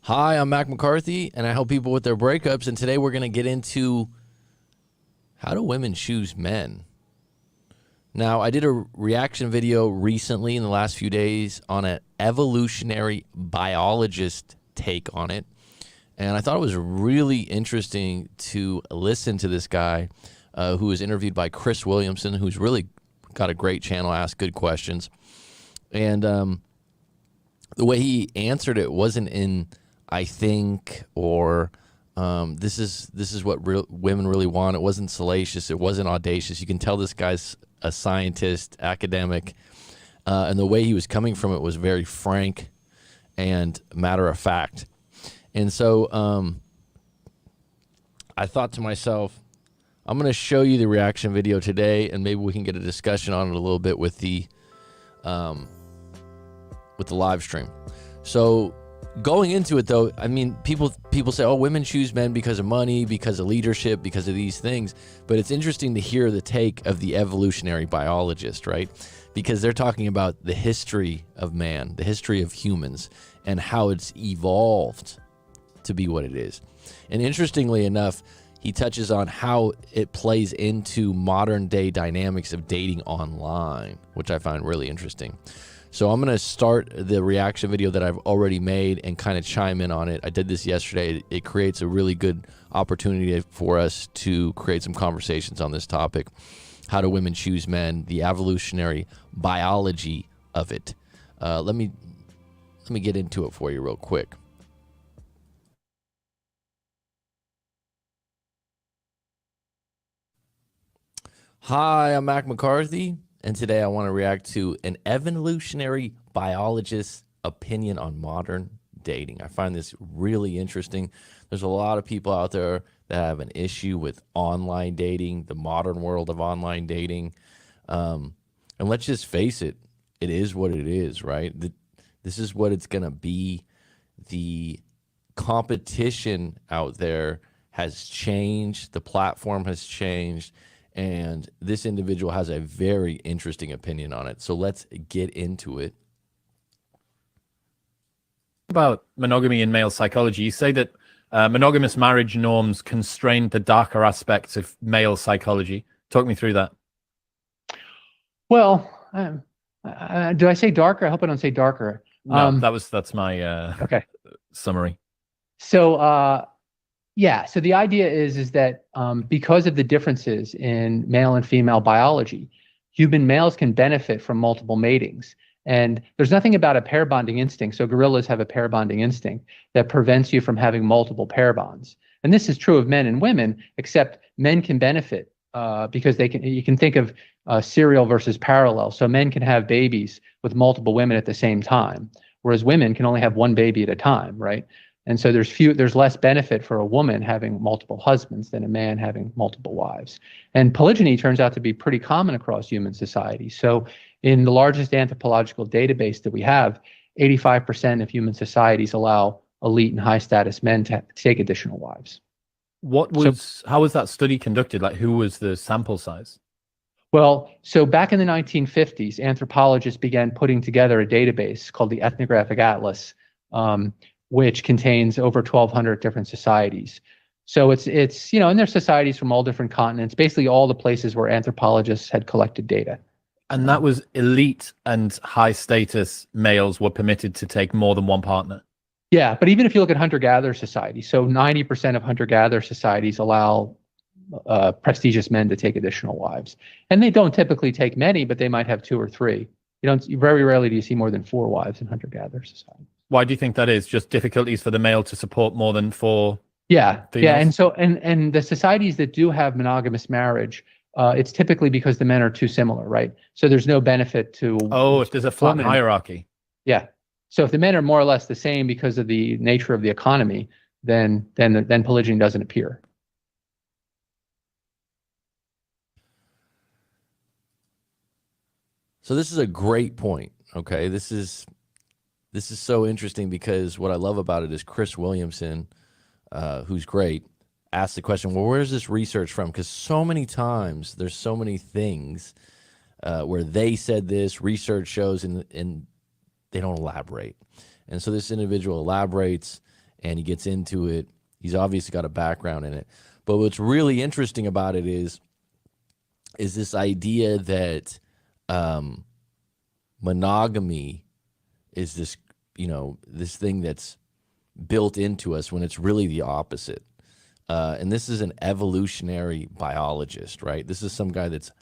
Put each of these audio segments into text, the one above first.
Hi, I'm McCarthy, and I help people with their breakups. And today we're going to get into how do women choose men? Now, I did a reaction video recently in the last few days on an evolutionary biologist take on it. And I thought it was really interesting to listen to this guy who was interviewed by Chris Williamson, who's really got a great channel, Ask Good Questions. And the way he answered it wasn't in I think, or this is what women really want. It wasn't salacious. It wasn't audacious. You can tell this guy's a scientist, academic, and the way he was coming from it was very frank and matter of fact. And so I thought to myself, I'm going to show you the reaction video today, and maybe we can get a discussion on it a little bit with the live stream. So going into it, though, I mean, people say, oh, women choose men because of money, because of leadership, because of these things. But it's interesting to hear the take of the evolutionary biologist, right? Because they're talking about the history of man, the history of humans, and how it's evolved to be what it is. And interestingly enough, he touches on how it plays into modern day dynamics of dating online, which I find really interesting. So I'm going to start the reaction video that I've already made and kind of chime in on it. I did this yesterday. It creates a really good opportunity for us to create some conversations on this topic. How do women choose men? The evolutionary biology of it. Let me get into it for you real quick. Hi, I'm McCarthy. And today I want to react to an evolutionary biologist's opinion on modern dating. I find this really interesting. There's a lot of people out there that have an issue with online dating, the modern world of online dating. And let's just face it, it is what it is, right? This is what it's going to be. The competition out there has changed. The platform has changed. And this individual has a very interesting opinion on it. So let's get into it. About monogamy in male psychology, you say that monogamous marriage norms constrain the darker aspects of male psychology. Talk me through that. Well, do I say darker? I hope I don't say darker. No, that's my okay summary. So yeah, so the idea is that because of the differences in male and female biology, human males can benefit from multiple matings. And there's nothing about a pair bonding instinct. So gorillas have a pair bonding instinct that prevents you from having multiple pair bonds. And this is true of men and women, except men can benefit because you can think of serial versus parallel. So men can have babies with multiple women at the same time, whereas women can only have one baby at a time, right? And so there's less benefit for a woman having multiple husbands than a man having multiple wives. And polygyny turns out to be pretty common across human society. So in the largest anthropological database that we have, 85% of human societies allow elite and high status men to take additional wives. How was that study conducted? Like, who was the sample size? Well, so back in the 1950s, anthropologists began putting together a database called the Ethnographic Atlas, which contains over 1,200 different societies. So it's and there's societies from all different continents, basically all the places where anthropologists had collected data. And that was elite and high status males were permitted to take more than one partner. Yeah, but even if you look at hunter-gatherer societies, so 90% of hunter-gatherer societies allow prestigious men to take additional wives. And they don't typically take many, but they might have 2 or 3. Very rarely do you see more than 4 wives in hunter-gatherer society. Why do you think that is? Just difficulties for the male to support more than 4 females? Yeah, and so and the societies that do have monogamous marriage, it's typically because the men are too similar, right? So there's no benefit to if there's a flat hierarchy. Yeah. So if the men are more or less the same because of the nature of the economy, then polygyny doesn't appear. So this is a great point. Okay, this is so interesting because what I love about it is Chris Williamson, who's great, asked the question, well, where's this research from? Because so many times there's so many things where they said this, research shows, and they don't elaborate. And so this individual elaborates and he gets into it. He's obviously got a background in it. But what's really interesting about it is this idea that monogamy is this, this thing that's built into us when it's really the opposite. And this is an evolutionary biologist, right? This is some guy that's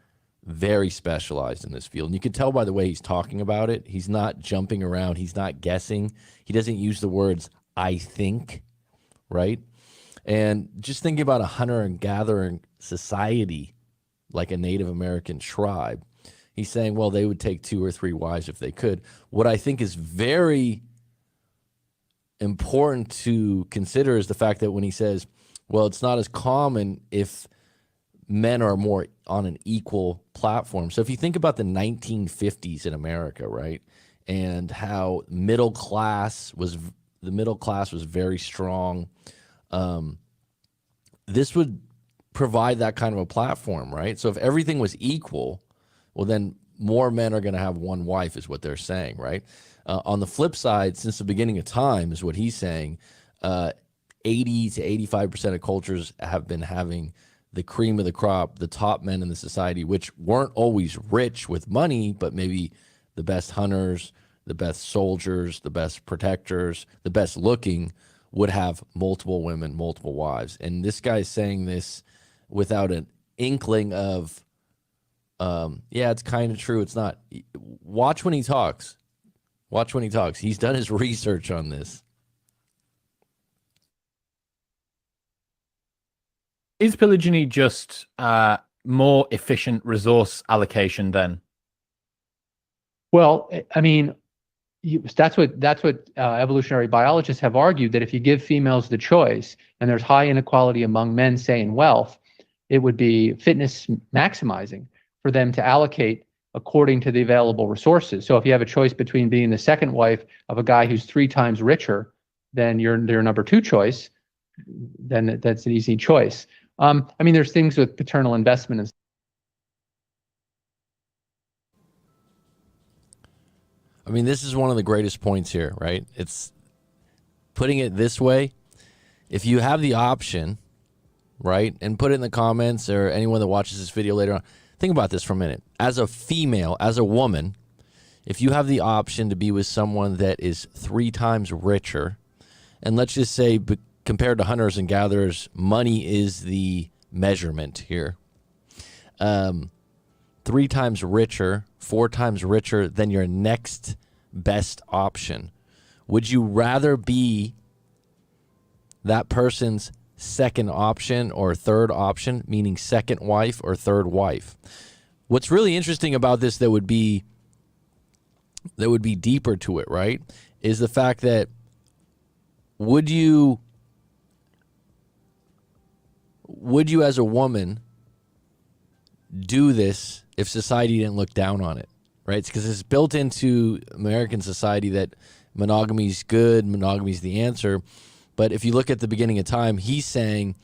very specialized in this field. And you can tell by the way he's talking about it. He's not jumping around. He's not guessing. He doesn't use the words, I think, right? And just thinking about a hunter and gathering society, like a Native American tribe, he's saying, well, they would take 2 or 3 wives if they could. What I think is very important to consider is the fact that when he says, well, it's not as common if men are more on an equal platform. So if you think about the 1950s in America, right, and how the middle class was very strong, this would provide that kind of a platform, right? So if everything was equal, well, then more men are going to have one wife, is what they're saying, right? On the flip side, since the beginning of time, is what he's saying, 80 to 85% of cultures have been having the cream of the crop, the top men in the society, which weren't always rich with money, but maybe the best hunters, the best soldiers, the best protectors, the best looking, would have multiple women, multiple wives. And this guy's saying this without an inkling of, yeah, it's kind of true. It's not. Watch when he talks. Watch when he talks. He's done his research on this. Is polygyny just more efficient resource allocation then? Well, I mean, that's what evolutionary biologists have argued, that if you give females the choice and there's high inequality among men, say in wealth, it would be fitness maximizing for them to allocate according to the available resources. So if you have a choice between being the second wife of a guy who's 3 times richer than your number 2 choice, then that's an easy choice. I mean, there's things with paternal investment and I mean, this is one of the greatest points here, right? It's putting it this way. If you have the option, right, and put it in the comments, or anyone that watches this video later on, think about this for a minute. As a female, as a woman, if you have the option to be with someone that is 3 times richer, and let's just say, compared to hunters and gatherers, money is the measurement here. 3 times richer, 4 times richer than your next best option. Would you rather be that person's second option or third option, meaning second wife or third wife? What's really interesting about this that would be deeper to it, right, is the fact that would you as a woman do this if society didn't look down on it, right? Because it's built into American society that monogamy is good, monogamy is the answer. But if you look at the beginning of time, he's saying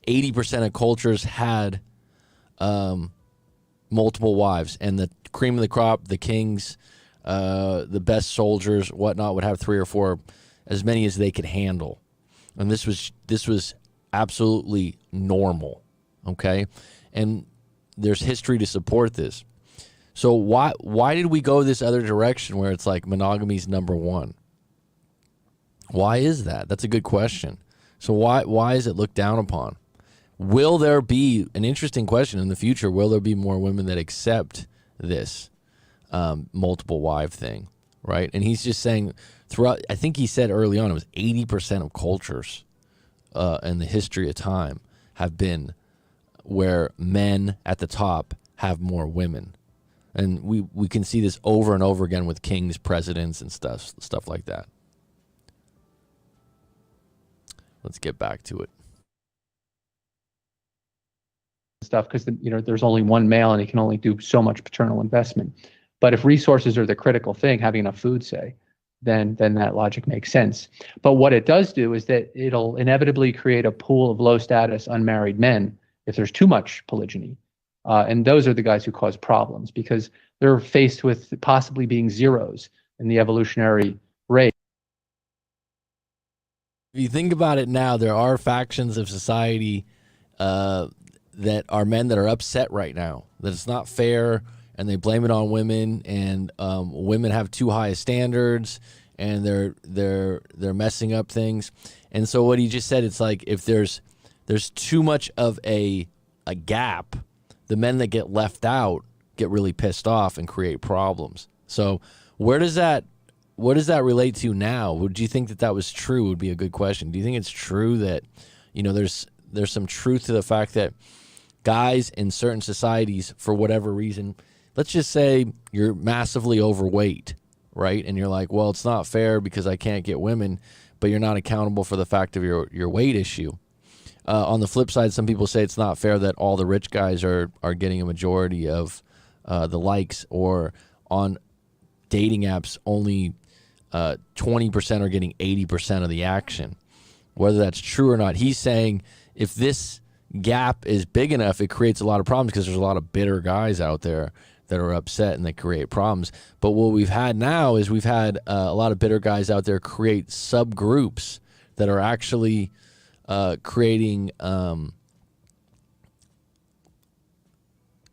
80% of cultures had multiple wives, and the cream of the crop, the kings, the best soldiers, whatnot, would have 3 or 4, as many as they could handle. And this was absolutely normal, okay? And there's history to support this. So why did we go this other direction where it's like monogamy's number 1? Why is that? That's a good question. So why is it looked down upon? Will there be, an interesting question in the future, will there be more women that accept this multiple wife thing, right? And he's just saying throughout, I think he said early on, it was 80% of cultures in the history of time have been where men at the top have more women. And we can see this over and over again with kings, presidents, and stuff like that. Let's get back to it. stuff, because there's only one male and he can only do so much paternal investment. But if resources are the critical thing, having enough food, say, then that logic makes sense. But what it does do is that it'll inevitably create a pool of low status unmarried men if there's too much polygyny. And those are the guys who cause problems because they're faced with possibly being zeros in the evolutionary rate. If you think about it now, there are factions of society that are men that are upset right now that it's not fair, and they blame it on women, and women have too high standards, and they're messing up things. And so what he just said, it's like if there's too much of a gap, the men that get left out get really pissed off and create problems. So what does that relate to now? Would you think that was true? Would be a good question. Do you think it's true that, there's some truth to the fact that guys in certain societies, for whatever reason, let's just say you're massively overweight, right? And you're like, well, it's not fair because I can't get women, but you're not accountable for the fact of your weight issue. On the flip side, some people say it's not fair that all the rich guys are getting a majority of the likes, or on dating apps only 20% are getting 80% of the action. Whether that's true or not, he's saying if this gap is big enough, it creates a lot of problems because there's a lot of bitter guys out there that are upset and that create problems. But what we've had now is we've had a lot of bitter guys out there create subgroups that are actually creating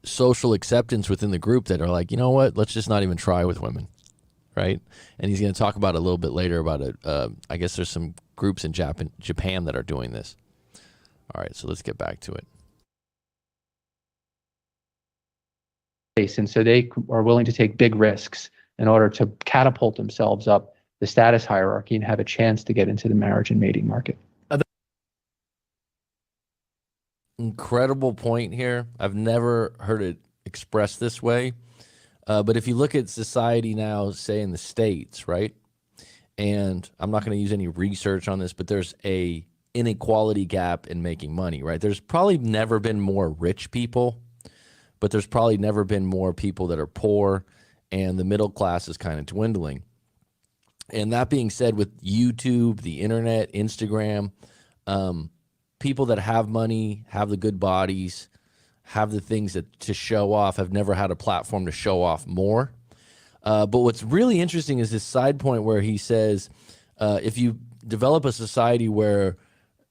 social acceptance within the group that are like, you know what, let's just not even try with women, right? And he's going to talk about it a little bit later about it. I guess there's some groups in Japan that are doing this. All right, so let's get back to it. And so they are willing to take big risks in order to catapult themselves up the status hierarchy and have a chance to get into the marriage and mating market. Incredible point here. I've never heard it expressed this way. But if you look at society now, say in the States, right? And I'm not going to use any research on this, but there's a inequality gap in making money, right? There's probably never been more rich people, but there's probably never been more people that are poor, and the middle class is kind of dwindling. And that being said, with YouTube, the internet, Instagram, people that have money, have the good bodies, have the things to show off, have never had a platform to show off more. But what's really interesting is this side point where he says, if you develop a society where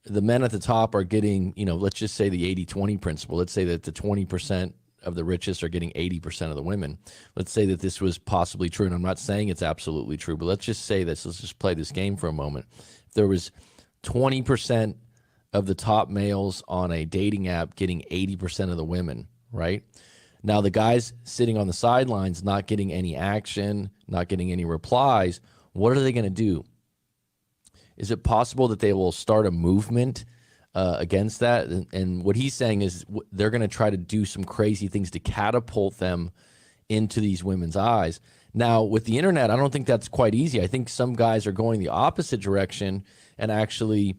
the men at the top are getting, let's just say the 80-20 principle. Let's say that the 20% of the richest are getting 80% of the women. Let's say that this was possibly true, and I'm not saying it's absolutely true, but let's just say this. Let's just play this game for a moment. If there was 20% of the top males on a dating app getting 80% of the women, right? Now the guys sitting on the sidelines, not getting any action, not getting any replies, what are they going to do? Is it possible that they will start a movement against that? And what he's saying is they're going to try to do some crazy things to catapult them into these women's eyes. Now, with the internet, I don't think that's quite easy. I think some guys are going the opposite direction and actually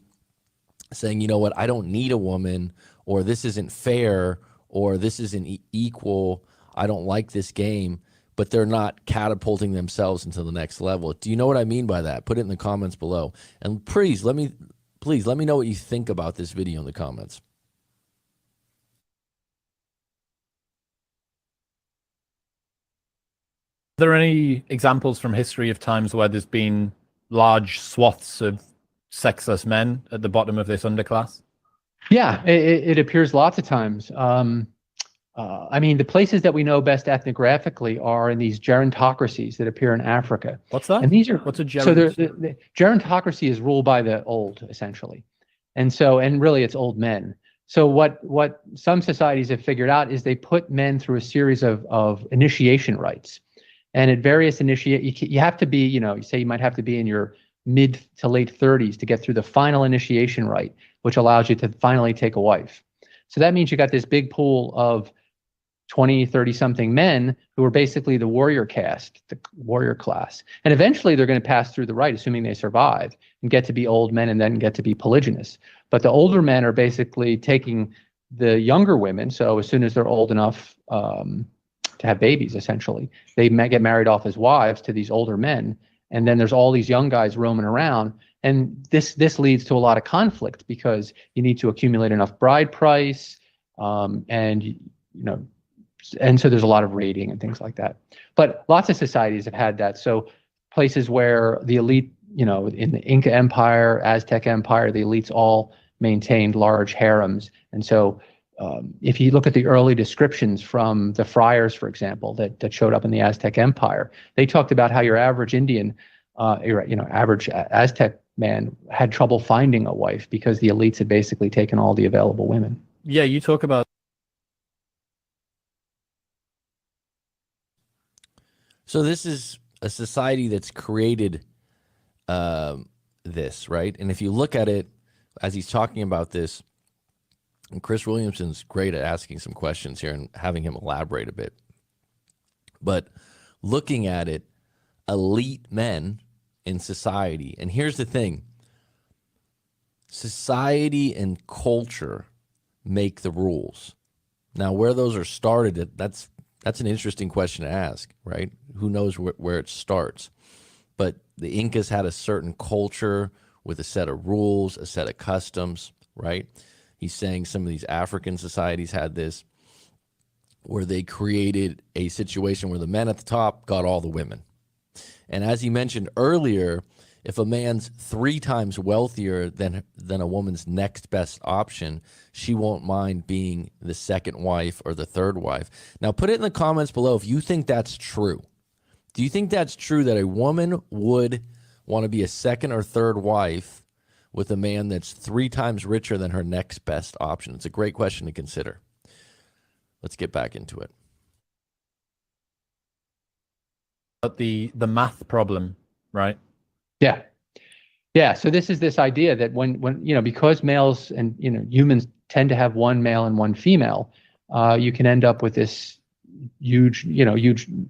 saying, you know what, I don't need a woman, or this isn't fair, or this isn't equal. I don't like this game. But they're not catapulting themselves into the next level. Do you know what I mean by that? Put it in the comments below. And please let me know what you think about this video in the comments. Are there any examples from history of times where there's been large swaths of sexless men at the bottom of this underclass? Yeah, it appears lots of times. I mean, the places that we know best ethnographically are in these gerontocracies that appear in Africa. What's that? And these are what's a geront? So the gerontocracy is ruled by the old, essentially, and really it's old men. So what some societies have figured out is they put men through a series of initiation rites, and at various you have to be, you say you might have to be in your mid to late 30s to get through the final initiation rite, which allows you to finally take a wife. So that means you got this big pool of 20, 30-something men who are basically the warrior caste, the warrior class. And eventually they're going to pass through the rite, assuming they survive, and get to be old men and then get to be polygynous. But the older men are basically taking the younger women, so as soon as they're old enough to have babies, essentially, they get married off as wives to these older men. And then there's all these young guys roaming around. And this leads to a lot of conflict because you need to accumulate enough bride price, and so there's a lot of raiding and things like that. But lots of societies have had that. So places where the elite in the Inca Empire, Aztec Empire, the elites all maintained large harems. And so if you look at the early descriptions from the friars, for example, that showed up in the Aztec Empire, they talked about how your average Indian, average Aztec man had trouble finding a wife because the elites had basically taken all the available women. Yeah, you talk about. So this is a society that's created this, right? And if you look at it, as he's talking about this, and Chris Williamson's great at asking some questions here and having him elaborate a bit. But looking at it, elite men in society, and here's the thing, society and culture make the rules. Now, where those are started, that's an interesting question to ask, right? Who knows where it starts? But the Incas had a certain culture with a set of rules, a set of customs, right? He's saying some of these African societies had this, where they created a situation where the men at the top got all the women. And as he mentioned earlier, if a man's 3 times wealthier than a woman's next best option, she won't mind being the second wife or the third wife. Now, put it in the comments below if you think that's true. Do you think that's true that a woman would want to be a second or third wife with a man that's 3 times richer than her next best option? It's a great question to consider. Let's get back into it. The math problem, right? Yeah. Yeah. So this idea that when because males and humans tend to have one male and one female, you can end up with this huge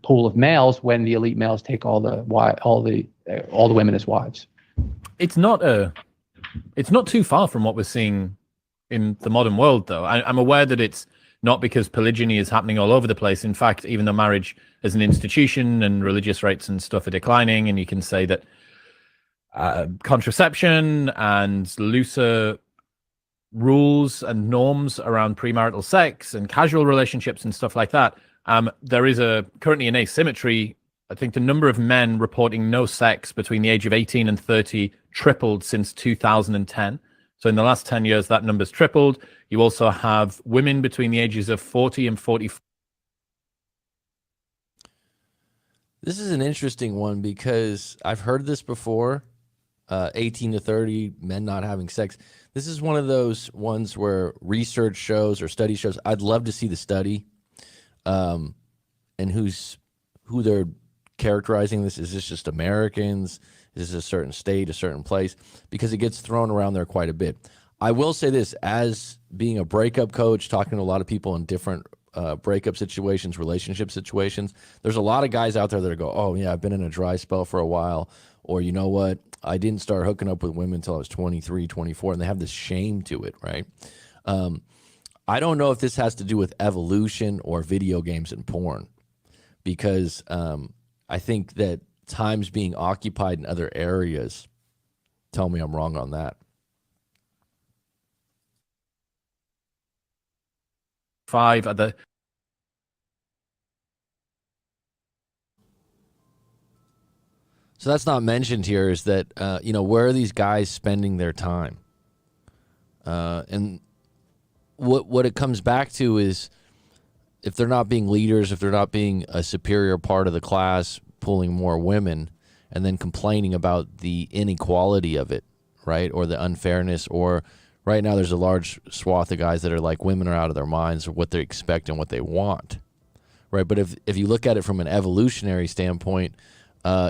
pool of males when the elite males take all the women as wives. It's not too far from what we're seeing in the modern world, though. I'm aware that it's not because polygyny is happening all over the place. In fact, even though marriage as an institution and religious rights and stuff are declining, and you can say that contraception and looser rules and norms around premarital sex and casual relationships and stuff like that, there is currently an asymmetry. I think the number of men reporting no sex between the age of 18 and 30 tripled since 2010. So in the last 10 years, that number's tripled. You also have women between the ages of 40 and 44. This is an interesting one because I've heard this before, 18 to 30, men not having sex. This is one of those ones where research shows or study shows. I'd love to see the study and who they're characterizing this. Is this just Americans? Is this a certain state, a certain place? Because it gets thrown around there quite a bit. I will say this, as being a breakup coach, talking to a lot of people in different breakup situations, relationship situations, there's a lot of guys out there that go, oh, yeah, I've been in a dry spell for a while. Or, you know what, I didn't start hooking up with women until I was 23, 24, and they have this shame to it, right? I don't know if this has to do with evolution or video games and porn, because I think that time's being occupied in other areas. Tell me I'm wrong on that. 5 at the. So that's not mentioned here, is that, where are these guys spending their time? And what it comes back to is, if they're not being leaders, if they're not being a superior part of the class, pulling more women, and then complaining about the inequality of it, right? Or the unfairness, or right now there's a large swath of guys that are like, women are out of their minds, or what they expect and what they want, right? But if you look at it from an evolutionary standpoint,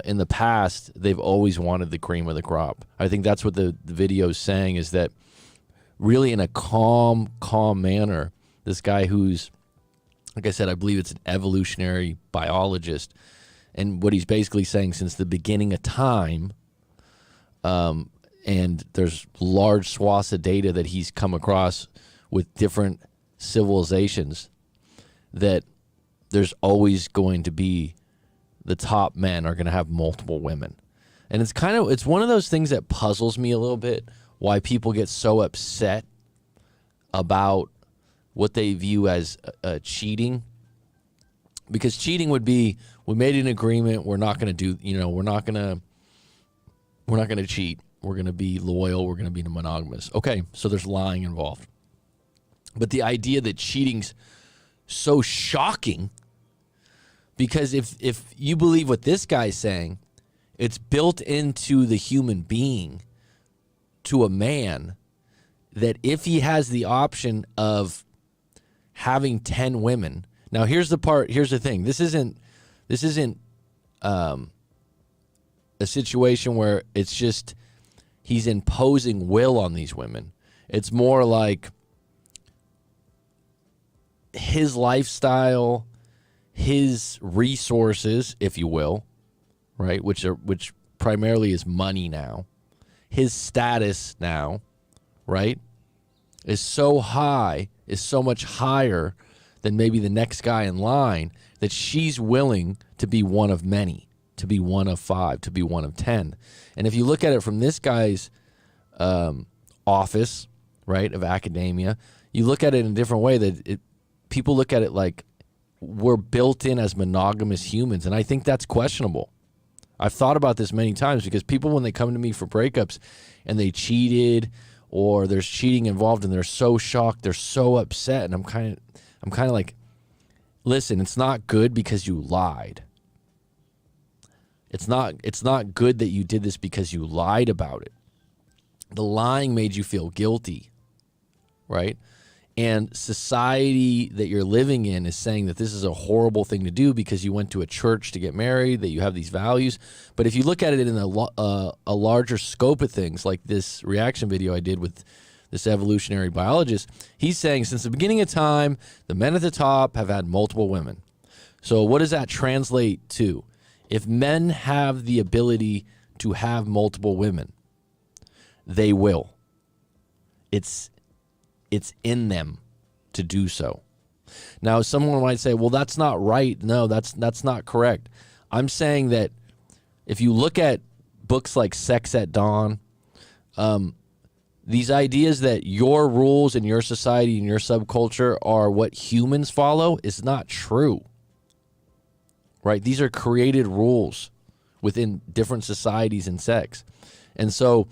in the past, they've always wanted the cream of the crop. I think that's what the video is saying, is that really in a calm manner, this guy who's, like I said, I believe it's an evolutionary biologist, and what he's basically saying, since the beginning of time, and there's large swaths of data that he's come across with different civilizations, that there's always going to be, the top men are going to have multiple women. And it's one of those things that puzzles me a little bit, why people get so upset about what they view as cheating. Because cheating would be, we made an agreement, we're not going to do, we're not going to We're not going to cheat. We're going to be loyal. We're going to be monogamous. Okay, so there's lying involved. But the idea that cheating's so shocking, because if you believe what this guy's saying, it's built into the human being, to a man, that if he has the option of having 10 women. Now here's the thing. This isn't a situation where it's just he's imposing will on these women. It's more like his lifestyle, his resources, if you will, right? Which primarily is money now. His status now, right, is so high, is so much higher than maybe the next guy in line, that she's willing to be one of many, to be one of 5, to be one of 10. And if you look at it from this guy's office, right, of academia, you look at it in a different way, that people look at it like we're built in as monogamous humans. And I think that's questionable. I've thought about this many times, because people, when they come to me for breakups and they cheated or there's cheating involved and they're so shocked, they're so upset, and I'm kind of like, listen, it's not good because you lied. It's not good that you did this because you lied about it. The lying made you feel guilty, right? And society that you're living in is saying that this is a horrible thing to do because you went to a church to get married, that you have these values. But if you look at it in a larger scope of things, like this reaction video I did with this evolutionary biologist, he's saying since the beginning of time, the men at the top have had multiple women. So what does that translate to? If men have the ability to have multiple women, they will. It's in them to do so. Now, someone might say, well, that's not right. No, that's not correct. I'm saying that if you look at books like Sex at Dawn, these ideas that your rules in your society and your subculture are what humans follow is not true, right? These are created rules within different societies and sex. And so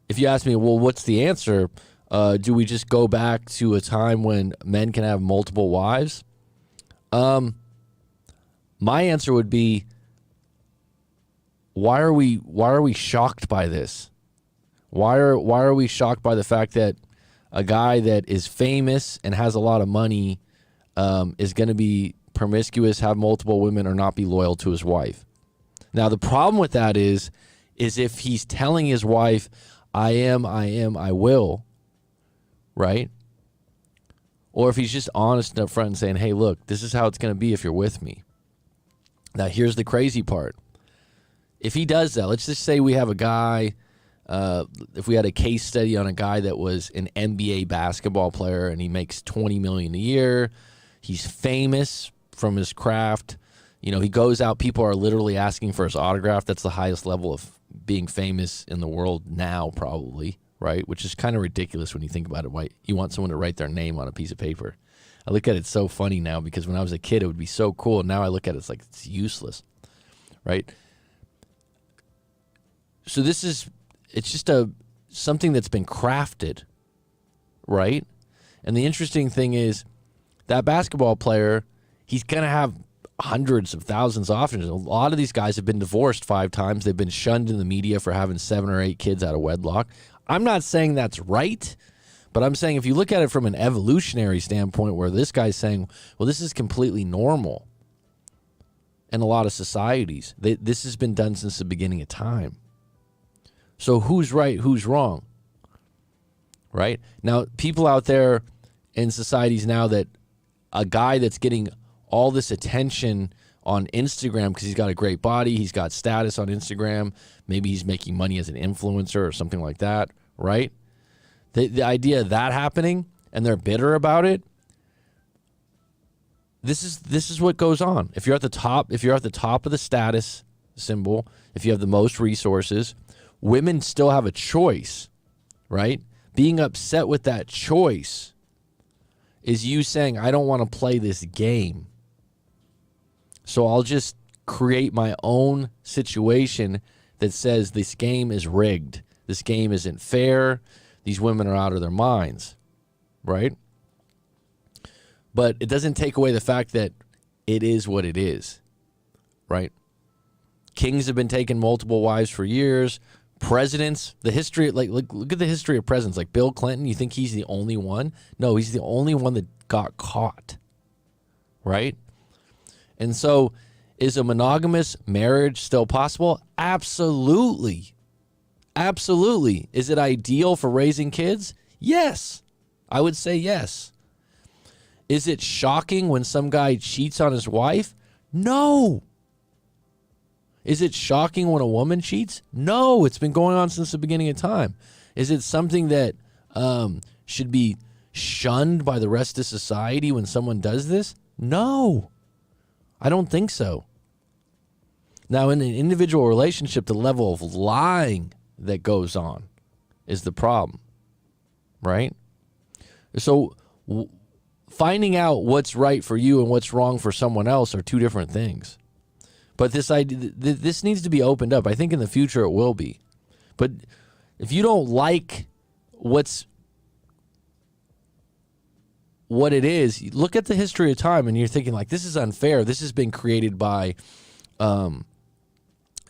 if you ask me, well, what's the answer? Do we just go back to a time when men can have multiple wives? My answer would be, why are we shocked by this? Why are we shocked by the fact that a guy that is famous and has a lot of money is going to be promiscuous, have multiple women, or not be loyal to his wife? Now, the problem with that is if he's telling his wife, I will, right? Or if he's just honest and upfront and saying, hey, look, this is how it's going to be if you're with me. Now, here's the crazy part. If he does that, let's just say we have a guy, if we had a case study on a guy that was an NBA basketball player and he makes $20 million a year, he's famous from his craft, he goes out, people are literally asking for his autograph. That's the highest level of being famous in the world now, probably, right? Which is kind of ridiculous when you think about it. Why you want someone to write their name on a piece of paper? I look at it so funny now, because when I was a kid, it would be so cool. Now I look at it, it's like it's useless, right? So it's just something that's been crafted, right? And the interesting thing is that basketball player, he's going to have hundreds of thousands of options. A lot of these guys have been divorced 5 times. They've been shunned in the media for having 7 or 8 kids out of wedlock. I'm not saying that's right, but I'm saying if you look at it from an evolutionary standpoint, where this guy's saying, well, this is completely normal in a lot of societies. This has been done since the beginning of time. So who's right, who's wrong, right? Now, people out there in societies now, that a guy that's getting all this attention on Instagram because he's got a great body, he's got status on Instagram, maybe he's making money as an influencer or something like that, right? The idea of that happening and they're bitter about it, this is what goes on. If you're at the top of the status symbol, if you have the most resources, women still have a choice, right? Being upset with that choice is you saying, I don't want to play this game, so I'll just create my own situation that says this game is rigged. This game isn't fair. These women are out of their minds, right? But it doesn't take away the fact that it is what it is, right? Kings have been taking multiple wives for years. Presidents, the history, like look at the history of presidents. Like Bill Clinton, you think he's the only one? No, he's the only one that got caught, right? And so, is a monogamous marriage still possible? Absolutely. Absolutely. Is it ideal for raising kids? Yes. I would say yes. Is it shocking when some guy cheats on his wife? No. Is it shocking when a woman cheats? No. It's been going on since the beginning of time. Is it something that should be shunned by the rest of society when someone does this? No. I don't think so. Now, in an individual relationship, the level of lying that goes on is the problem, right? So finding out what's right for you and what's wrong for someone else are two different things. But this idea, this needs to be opened up. I think in the future it will be. But if you don't like what it is, look at the history of time and you're thinking like, this is unfair. This has been created by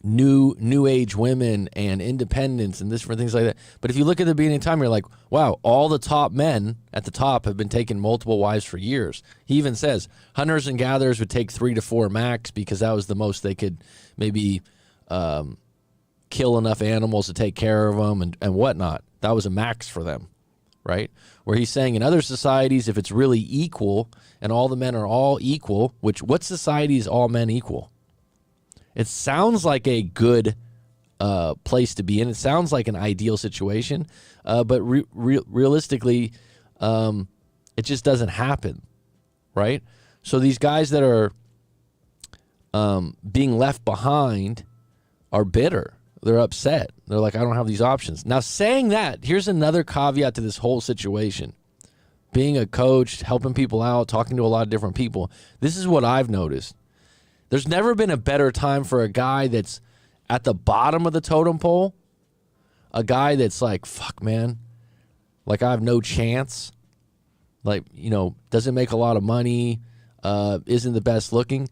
new age women and independence and different things like that. But if you look at the beginning of time, you're like, wow, all the top men at the top have been taking multiple wives for years. He even says hunters and gatherers would take 3 to 4 max because that was the most they could maybe kill enough animals to take care of them and whatnot. That was a max for them, right? Where he's saying in other societies, if it's really equal and all the men are all equal, which what society is all men equal? It sounds like a good place to be in. It sounds like an ideal situation, but realistically, it just doesn't happen, right? So these guys that are being left behind are bitter. They're upset. They're like, I don't have these options. Now, saying that, here's another caveat to this whole situation. Being a coach, helping people out, talking to a lot of different people, this is what I've noticed. There's never been a better time for a guy that's at the bottom of the totem pole, a guy that's like, fuck, man, like I have no chance, like, you know, doesn't make a lot of money, isn't the best looking.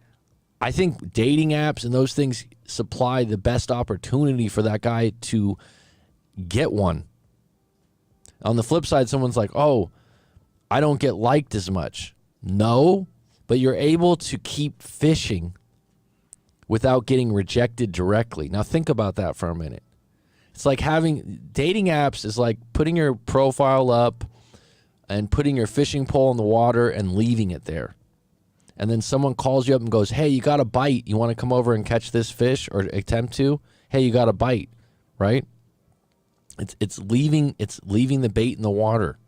I think dating apps and those things supply the best opportunity for that guy to get one. On the flip side, someone's like, oh, I don't get liked as much. No, but you're able to keep fishing without getting rejected directly. Now think about that for a minute. It's like having dating apps is like putting your profile up and putting your fishing pole in the water and leaving it there. And then someone calls you up and goes, hey, you got a bite. You want to come over and catch this fish or attempt to? Hey, you got a bite, right? It's leaving the bait in the water.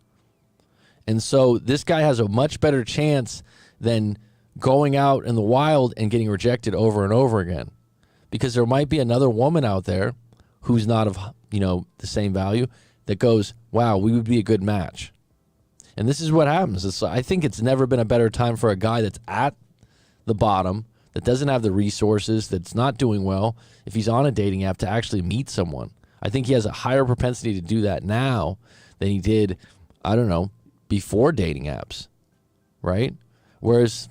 And so this guy has a much better chance than going out in the wild and getting rejected over and over again, because there might be another woman out there who's not of, you know, the same value that goes, wow, we would be a good match. And this is what happens. I think it's never been a better time for a guy that's at the bottom, that doesn't have the resources, that's not doing well, if he's on a dating app, to actually meet someone. I think he has a higher propensity to do that now than he did, I don't know, before dating apps, right? Whereas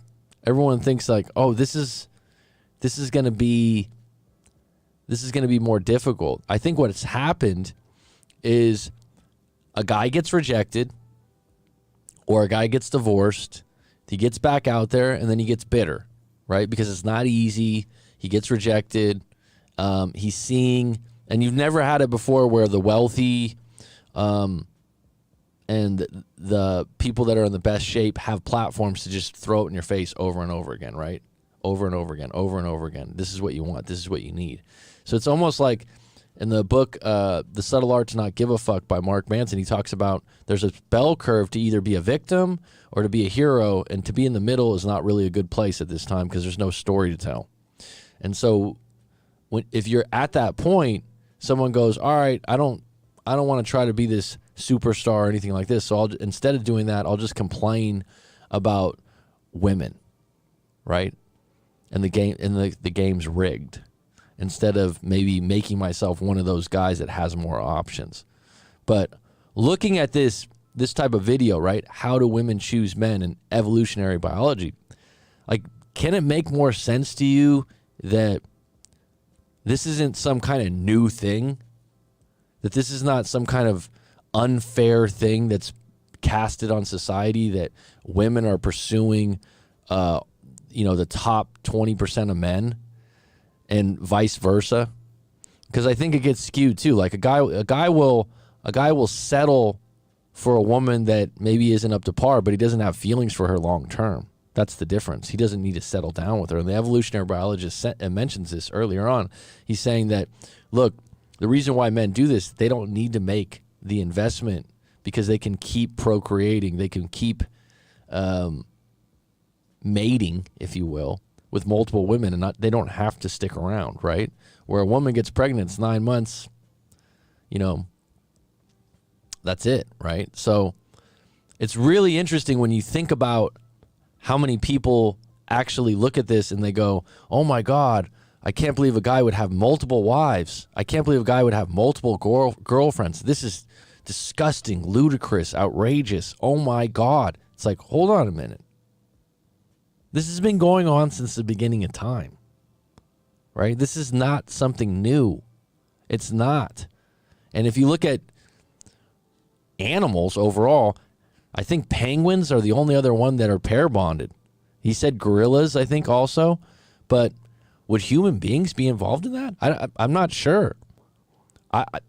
everyone thinks like, oh, this is going to be more difficult. I think what's happened is a guy gets rejected or a guy gets divorced. He gets back out there and then he gets bitter, right? Because it's not easy. He gets rejected. He's seeing, and you've never had it before where the wealthy and the people that are in the best shape have platforms to just throw it in your face over and over again, right? Over and over again, over and over again. This is what you want. This is what you need. So it's almost like in the book, The Subtle Art to Not Give a Fuck by Mark Manson, he talks about there's a bell curve to either be a victim or to be a hero, and to be in the middle is not really a good place at this time because there's no story to tell. And so if you're at that point, someone goes, all right, I don't want to try to be this superstar or anything like this. So instead of doing that, I'll just complain about women, right? And the game's rigged. instead of maybe making myself one of those guys that has more options. But looking at this type of video, right? How do women choose men in evolutionary biology? Like, can it make more sense to you that this isn't some kind of new thing? That this is not some kind of unfair thing that's casted on society, that women are pursuing, the top 20% of men and vice versa? Because I think it gets skewed too. Like a guy will settle for a woman that maybe isn't up to par, but he doesn't have feelings for her long term. That's the difference. He doesn't need to settle down with her. And the evolutionary biologist mentions this earlier on. He's saying that, look, the reason why men do this, they don't need to make the investment because they can keep procreating. They can keep mating, if you will, with multiple women, and they don't have to stick around, right? Where a woman gets pregnant, it's 9 months, that's it, right? So it's really interesting when you think about how many people actually look at this and they go, oh my God, I can't believe a guy would have multiple wives. I can't believe a guy would have multiple girlfriends. This is disgusting, ludicrous, outrageous. Oh my God. It's like, hold on a minute. This has been going on since the beginning of time, right? This is not something new. It's not. And if you look at animals overall, I think penguins are the only other one that are pair bonded. He said gorillas, I think, also. But would human beings be involved in that? I'm not sure.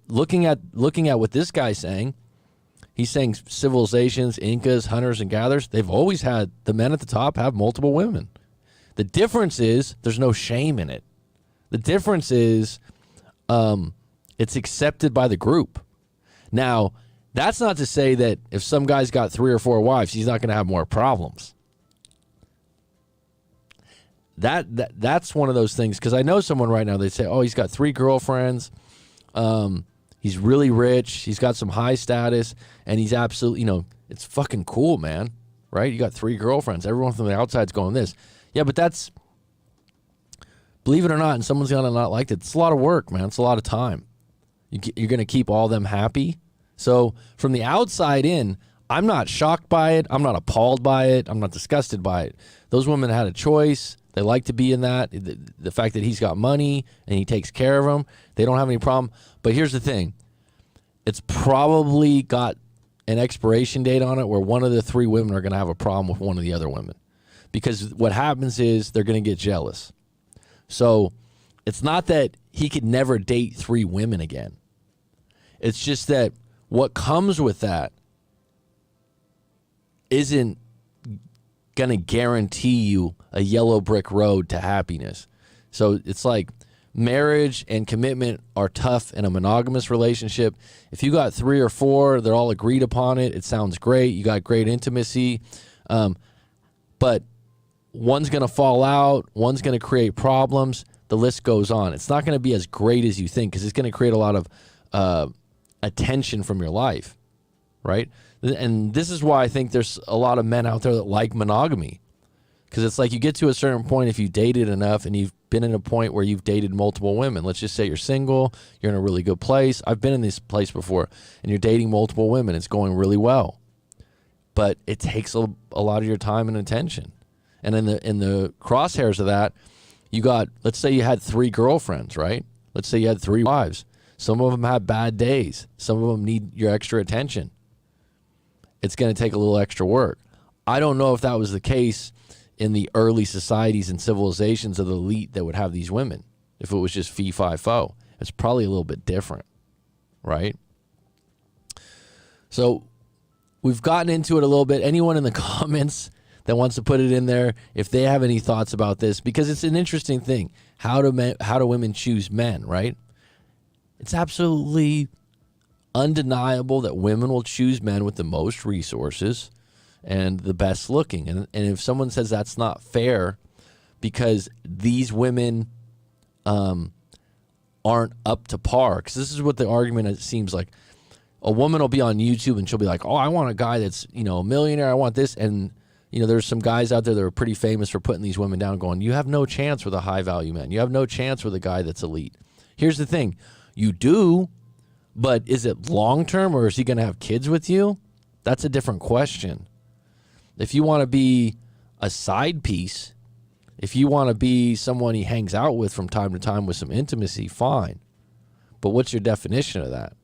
Looking at what this guy's saying, he's saying civilizations, Incas, hunters, and gatherers, they've always had the men at the top have multiple women. The difference is there's no shame in it. The difference is it's accepted by the group. Now, that's not to say that if some guy's got 3 or 4 wives, he's not going to have more problems. That's one of those things, because I know someone right now, they say, oh, he's got 3 girlfriends, he's really rich, he's got some high status, and he's absolutely, it's fucking cool, man, right? You got 3 girlfriends. Everyone from the outside's going this. Yeah, but that's, believe it or not, and someone's going to not like it, it's a lot of work, man. It's a lot of time. You're going to keep all them happy. So from the outside in, I'm not shocked by it. I'm not appalled by it. I'm not disgusted by it. Those women had a choice. They like to be in that. The fact that he's got money and he takes care of them, they don't have any problem. But here's the thing. It's probably got an expiration date on it where one of the 3 women are going to have a problem with one of the other women. Because what happens is they're going to get jealous. So it's not that he could never date 3 women again. It's just that what comes with that isn't going to guarantee you a yellow brick road to happiness. So it's like marriage and commitment are tough in a monogamous relationship. If you got 3 or 4, they're all agreed upon it. It sounds great. You got great intimacy. But one's going to fall out. One's going to create problems. The list goes on. It's not going to be as great as you think because it's going to create a lot of attention from your life, right? And this is why I think there's a lot of men out there that like monogamy, because it's like you get to a certain point if you dated enough and you've been in a point where you've dated multiple women. Let's just say you're single, you're in a really good place. I've been in this place before, and you're dating multiple women. It's going really well, but it takes a lot of your time and attention. And in the crosshairs of that, you got, let's say you had 3 girlfriends, right? Let's say you had 3 wives. Some of them have bad days. Some of them need your extra attention. It's going to take a little extra work. I don't know if that was the case in the early societies and civilizations of the elite that would have these women. If it was just fee, fi, fo. It's probably a little bit different, right? So we've gotten into it a little bit. Anyone in the comments that wants to put it in there, if they have any thoughts about this, because it's an interesting thing. How do women choose men, right? It's absolutely undeniable that women will choose men with the most resources and the best looking. And if someone says that's not fair because these women aren't up to par, because this is what the argument, it seems like. A woman will be on YouTube and she'll be like, oh, I want a guy that's, a millionaire. I want this. And, there's some guys out there that are pretty famous for putting these women down, going, you have no chance with a high value man. You have no chance with a guy that's elite. Here's the thing. You do, but is it long term, or is he going to have kids with you? That's a different question. If you want to be a side piece, if you want to be someone he hangs out with from time to time with some intimacy, fine. But what's your definition of that?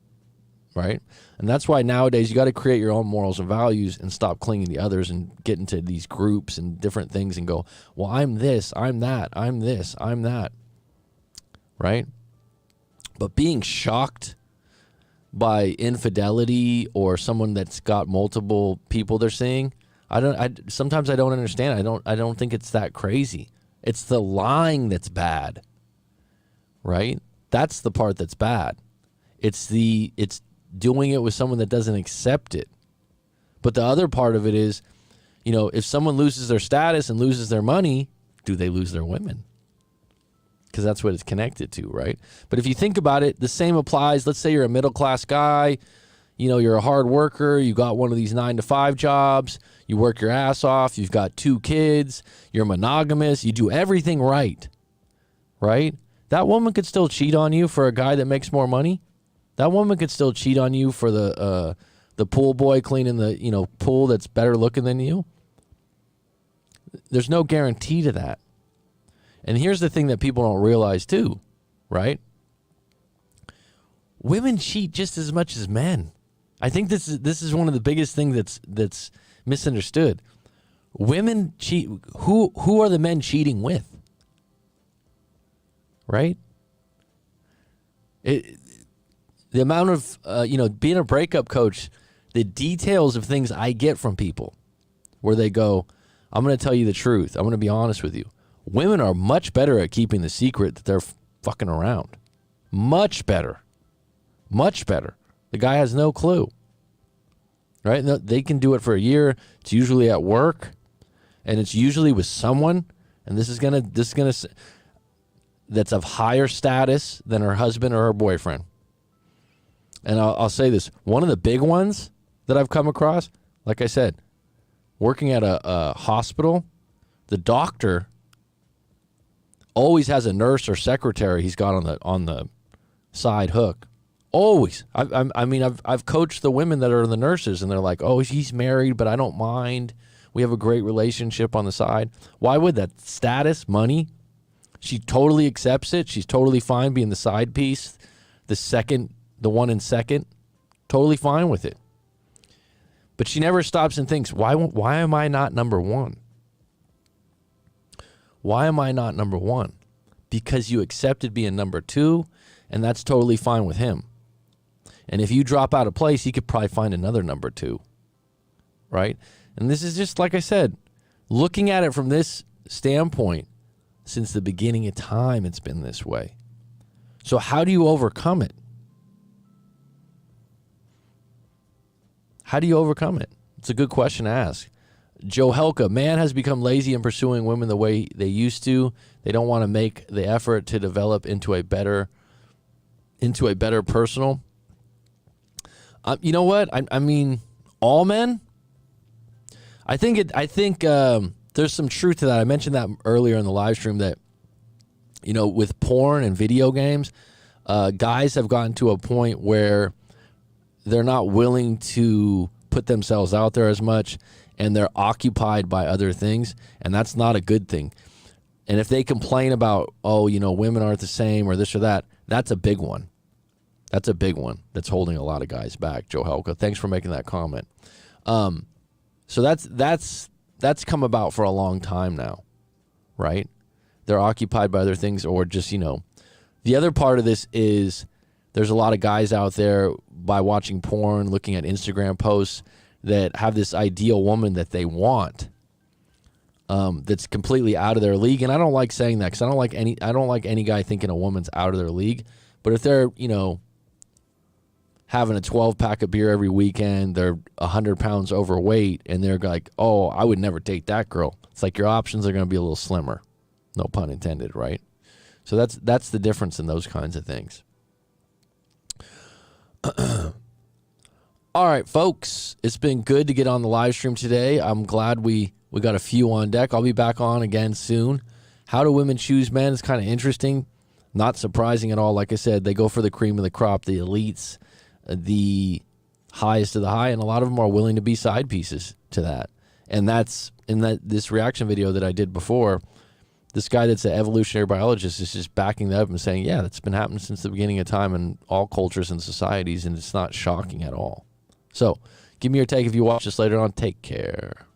Right? And that's why nowadays you got to create your own morals and values and stop clinging to others and get into these groups and different things and go, well, I'm this, I'm that, I'm this, I'm that. Right? But being shocked by infidelity or someone that's got multiple people they're seeing, sometimes I don't understand. I don't think it's that crazy. It's the lying that's bad. Right? That's the part that's bad. It's doing it with someone that doesn't accept it. But the other part of it is, if someone loses their status and loses their money, do they lose their women? Because that's what it's connected to, right? But if you think about it, the same applies. Let's say you're a middle-class guy, you're a hard worker, you got one of these 9-to-5 jobs, you work your ass off, you've got 2 kids, you're monogamous, you do everything right? That woman could still cheat on you for a guy that makes more money. That woman could still cheat on you for the pool boy cleaning the pool that's better looking than you. There's no guarantee to that. And here's the thing that people don't realize too, right? Women cheat just as much as men. I think this is one of the biggest things that's misunderstood. Women cheat. Who are the men cheating with? Right? The amount of being a breakup coach, the details of things I get from people where they go, I'm going to tell you the truth. I'm going to be honest with you. Women are much better at keeping the secret that they're fucking around. Much better. Much better. The guy has no clue. Right? They can do it for a year. It's usually at work, and it's usually with someone, and this is gonna that's of higher status than her husband or her boyfriend. And I'll say this. One of the big ones that I've come across, like I said, working at a hospital, the doctor always has a nurse or secretary he's got on the side hook. Always. I've coached the women that are the nurses, and they're like, oh, he's married, but I don't mind. We have a great relationship on the side. Why would that? Status, money. She totally accepts it. She's totally fine being the side piece, the one in second. Totally fine with it. But she never stops and thinks, why am I not number one? Why am I not number one? Because you accepted being number 2, and that's totally fine with him. And if you drop out of place, he could probably find another number 2, right? And this is just, like I said, looking at it from this standpoint, since the beginning of time, it's been this way. So how do you overcome it? How do you overcome it? It's a good question to ask. Joe Helka, man has become lazy in pursuing women the way they used to. They don't want to make the effort to develop into a better personal. You know what? I mean, all men. I think there's some truth to that. I mentioned that earlier in the live stream that, with porn and video games, guys have gotten to a point where they're not willing to put themselves out there as much, and they're occupied by other things, and that's not a good thing. And if they complain about, women aren't the same or this or that, that's a big one. That's a big one that's holding a lot of guys back, Joe Helka. Thanks for making that comment. So that's come about for a long time now, right? They're occupied by other things, or just, the other part of this is there's a lot of guys out there, by watching porn, looking at Instagram posts, that have this ideal woman that they want, that's completely out of their league. And I don't like saying that, because I don't like any guy thinking a woman's out of their league. But if they're, having a 12-pack of beer every weekend, they're 100 pounds overweight, and they're like, oh, I would never date that girl. It's like your options are going to be a little slimmer. No pun intended, right? So that's the difference in those kinds of things. All right, folks, it's been good to get on the live stream today. I'm glad we got a few on deck. I'll be back on again soon. How do women choose men is kind of interesting. Not surprising at all. Like I said, they go for the cream of the crop, the elites, the highest of the high, and a lot of them are willing to be side pieces to that. And that's in this reaction video that I did before. This guy that's an evolutionary biologist is just backing that up and saying, yeah, that's been happening since the beginning of time in all cultures and societies, and it's not shocking at all. So give me your take if you watch this later on. Take care.